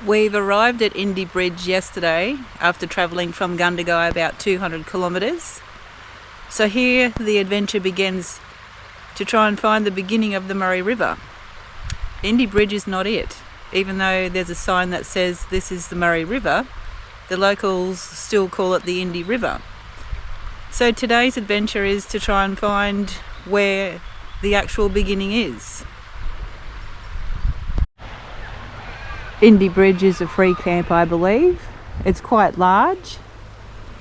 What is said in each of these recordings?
We've arrived at Indi Bridge yesterday after travelling from Gundagai about 200 kilometres. So here the adventure begins to try and find the beginning of the Murray River. Indi Bridge is not it. Even though there's a sign that says this is the Murray River, the locals still call it the Indi River. So today's adventure is to try and find where the actual beginning is. Indi Bridge is a free camp, I believe. It's quite large.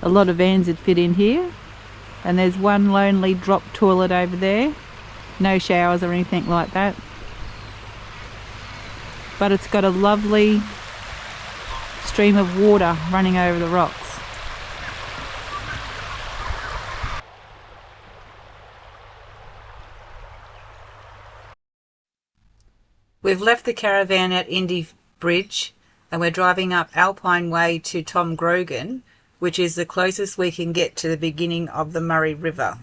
A lot of vans would fit in here. And there's one lonely drop toilet over there. No showers or anything like that. But it's got a lovely stream of water running over the rocks. We've left the caravan at Indi Bridge and we're driving up Alpine Way to Tom Grogan, which is the closest we can get to the beginning of the Murray River.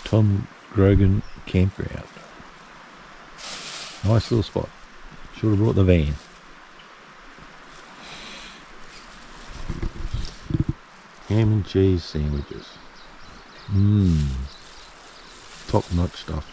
Tom Grogan campground. Nice little spot. Should have brought the van. Ham and cheese sandwiches. Top notch stuff.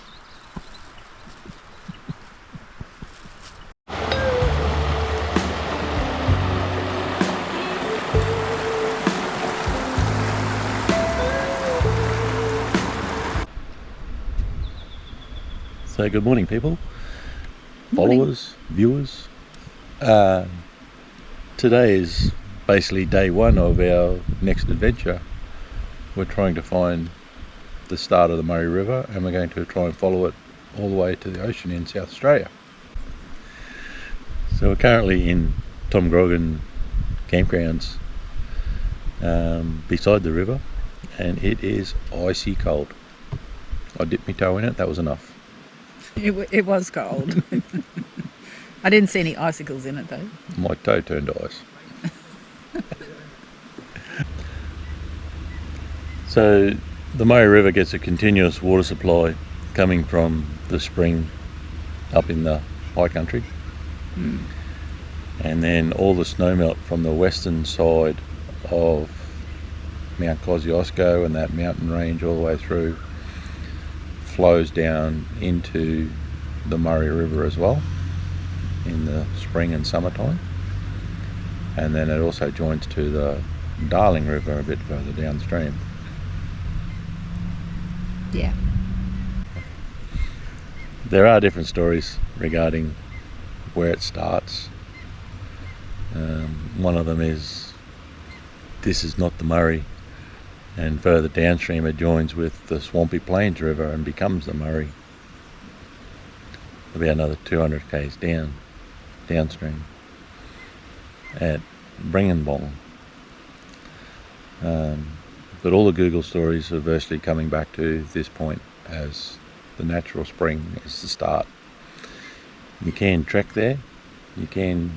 So good morning, people, followers, viewers. Today is basically day one of our next adventure. We're trying to find the start of the Murray River and we're going to try and follow it all the way to the ocean in South Australia. So we're currently in Tom Grogan campgrounds beside the river, and it is icy cold. I dipped my toe in it, that was enough. It was cold. I didn't see any icicles in it though. My toe turned to ice. So the Murray River gets a continuous water supply coming from the spring up in the high country. And then all the snowmelt from the western side of Mount Kosciuszko and that mountain range all the way through flows down into the Murray River as well in the spring and summertime, and then it also joins to the Darling River a bit further downstream. Yeah. There are different stories regarding where it starts. One of them is this is not the Murray, and further downstream it joins with the Swampy Plains River and becomes the Murray. There'll be another 200 k's downstream at Bringenbong. But all the Google stories are virtually coming back to this point as the natural spring is the start. You can trek there, you can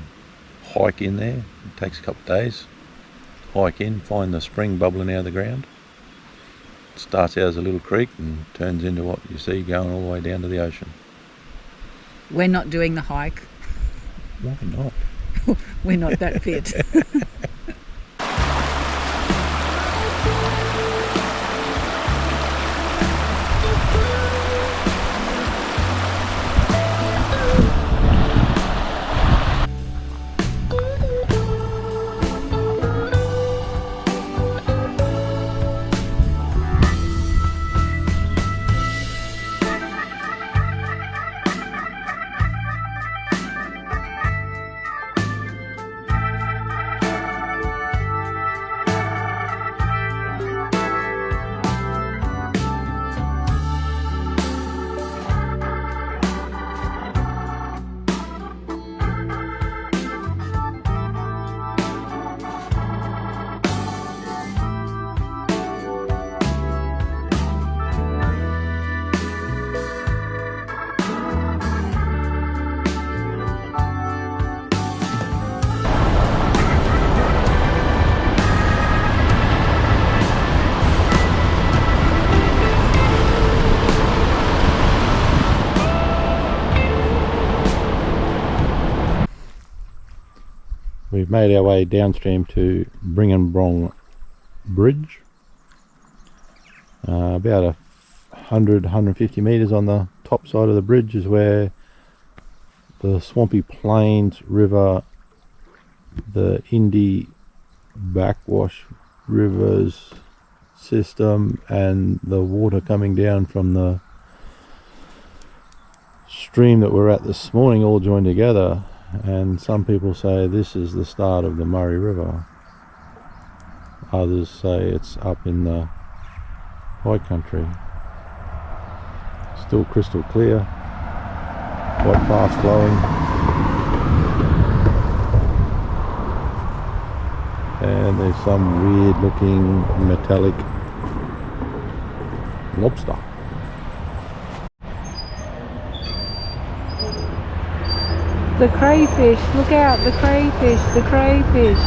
hike in there, it takes a couple of days. Hike in, find the spring bubbling out of the ground. It starts out as a little creek and turns into what you see going all the way down to the ocean. We're not doing the hike. Why not? We're not that fit. We've made our way downstream to Bringenbrong Bridge. About 150 metres on the top side of the bridge is where the Swampy Plains River, the Indi Backwash Rivers system, and the water coming down from the stream that we're at this morning all join together. And some people say this is the start of the Murray River. Others say it's up in the high country. Still crystal clear, quite fast flowing, and there's some weird looking metallic lobster. The crayfish, look out, the crayfish, the crayfish.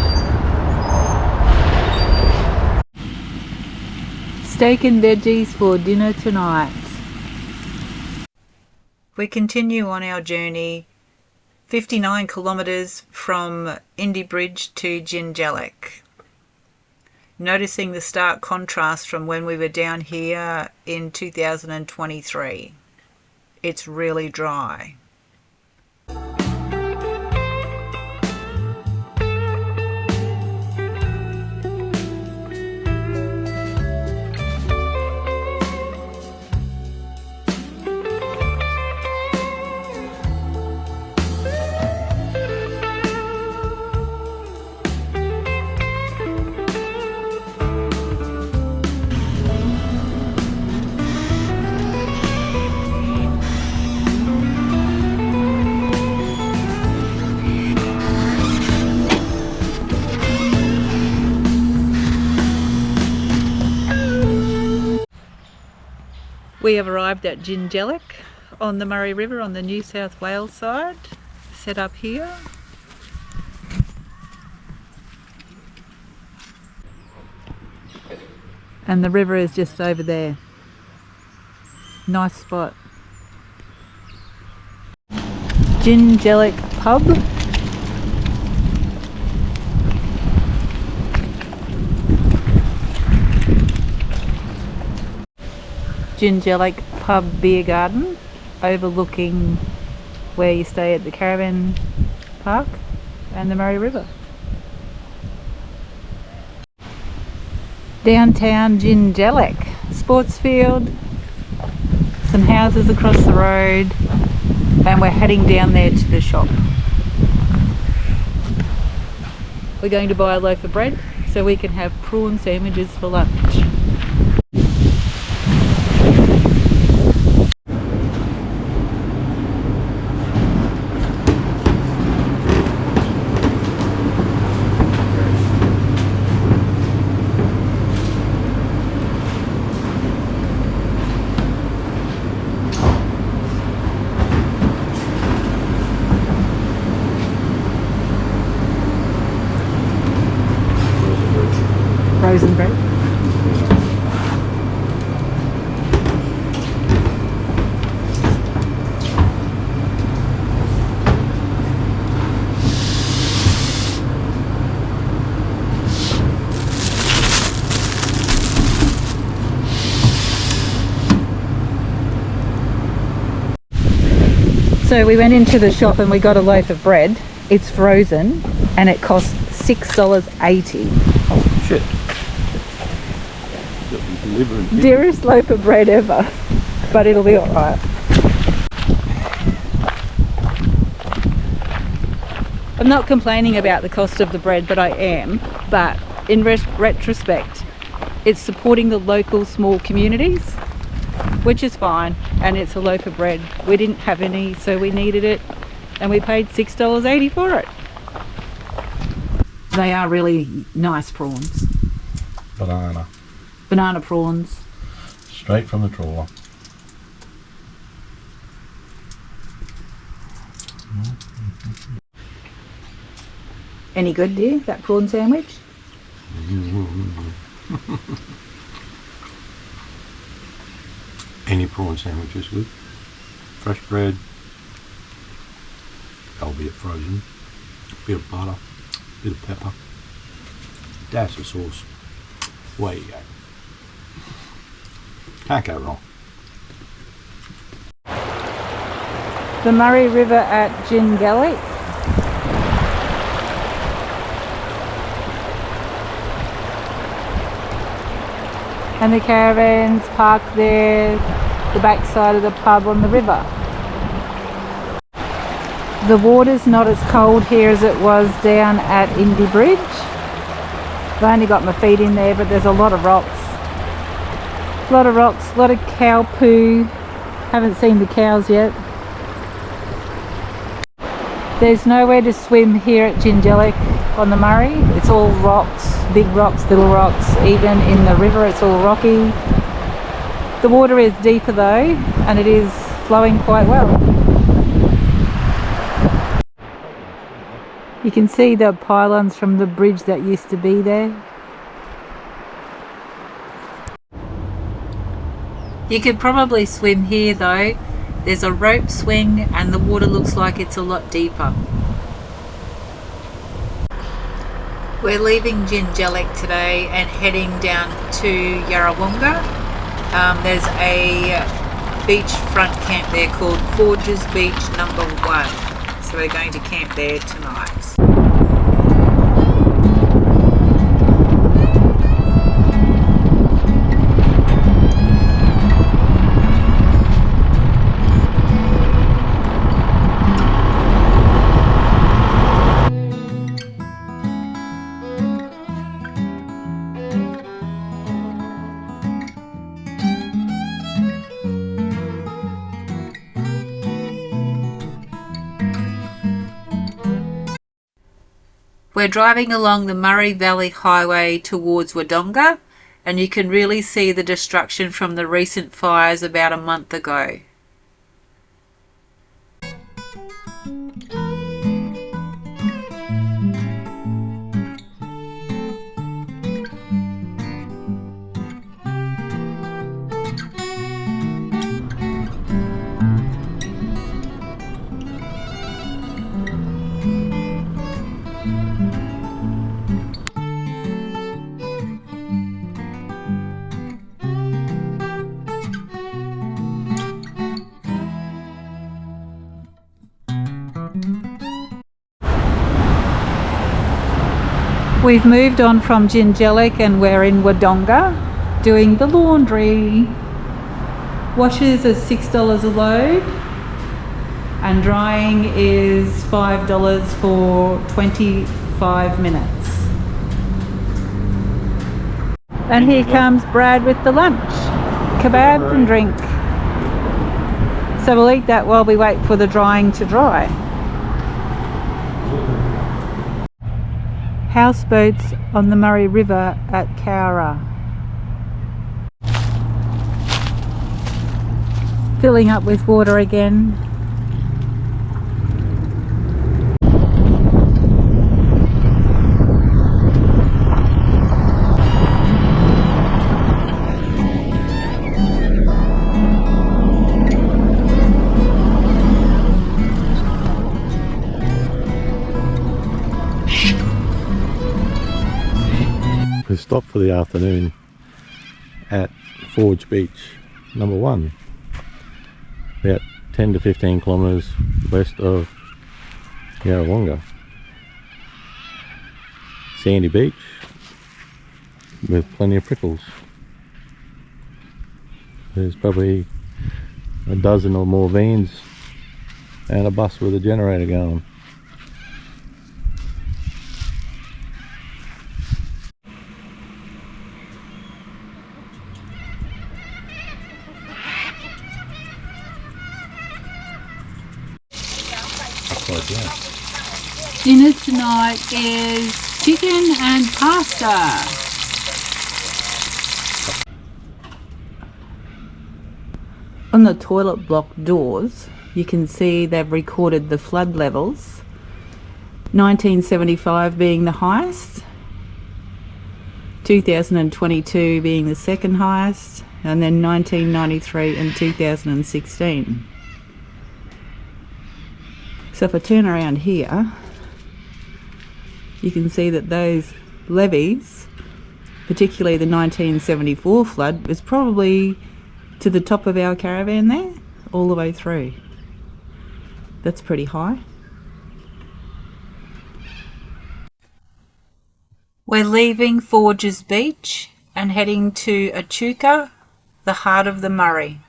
Steak and veggies for dinner tonight. We continue on our journey, 59 kilometres from Indi Bridge to Jingellic. Noticing the stark contrast from when we were down here in 2023. It's really dry. We have arrived at Jingellic on the Murray River on the New South Wales side, set up here. And the river is just over there. Nice spot. Jingellic pub. Jingellic pub beer garden overlooking where you stay at the caravan park and the Murray River. Downtown Jingellic, sports field, some houses across the road, and we're heading down there to the shop. We're going to buy a loaf of bread so we can have prawn sandwiches for lunch. Frozen bread. So we went into the shop and we got a loaf of bread. It's frozen and it costs $6.80. Oh shit. Dearest loaf of bread ever, but it'll be alright. I'm not complaining about the cost of the bread, but I am. But in retrospect, it's supporting the local small communities, which is fine, and it's a loaf of bread. We didn't have any, so we needed it, and we paid $6.80 for it. They are really nice prawns. Banana prawns. Straight from the trawler. Any good, dear, that prawn sandwich? Any prawn sandwich is good. Fresh bread, albeit frozen, a bit of butter, bit of pepper, dash of sauce. Away you go. Can't go wrong. The Murray River at Jingellic. And the caravans parked there, the backside of the pub on the river. The water's not as cold here as it was down at Indi Bridge. I've only got my feet in there, but there's a lot of rocks. A lot of rocks, a lot of cow poo. Haven't seen the cows yet. There's nowhere to swim here at Jingellic on the Murray. It's all rocks, big rocks, little rocks. Even in the river it's all rocky. The water is deeper though, and it is flowing quite well. You can see the pylons from the bridge that used to be there. You could probably swim here though. There's a rope swing and the water looks like it's a lot deeper. We're leaving Jingellic today and heading down to Yarrawonga. There's a beachfront camp there called Forges Beach number 1. So we're going to camp there tonight. We're driving along the Murray Valley Highway towards Wodonga, and you can really see the destruction from the recent fires about a month ago. We've moved on from Jingellic and we're in Wodonga doing the laundry. Washes are $6 a load and drying is $5 for 25 minutes. And here comes Brad with the lunch, kebab and drink. So we'll eat that while we wait for the drying to dry. Houseboats on the Murray River at Cowra. Filling up with water again. We stopped for the afternoon at Forge Beach number 1, about 10 to 15 kilometres west of Yarrawonga. Sandy beach with plenty of prickles. There's probably a dozen or more vans and a bus with a generator going. Dinner tonight is chicken and pasta. On the toilet block doors, you can see they've recorded the flood levels. 1975 being the highest, 2022 being the second highest, and then 1993 and 2016. So if I turn around here, you can see that those levees, particularly the 1974 flood, was probably to the top of our caravan there, all the way through. That's pretty high. We're leaving Forges Beach and heading to Echuca, the heart of the Murray.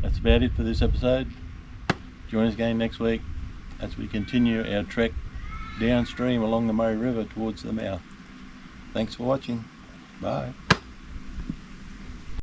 That's about it for this episode. Join us again next week as we continue our trek downstream along the Murray River towards the mouth. Thanks for watching. Bye.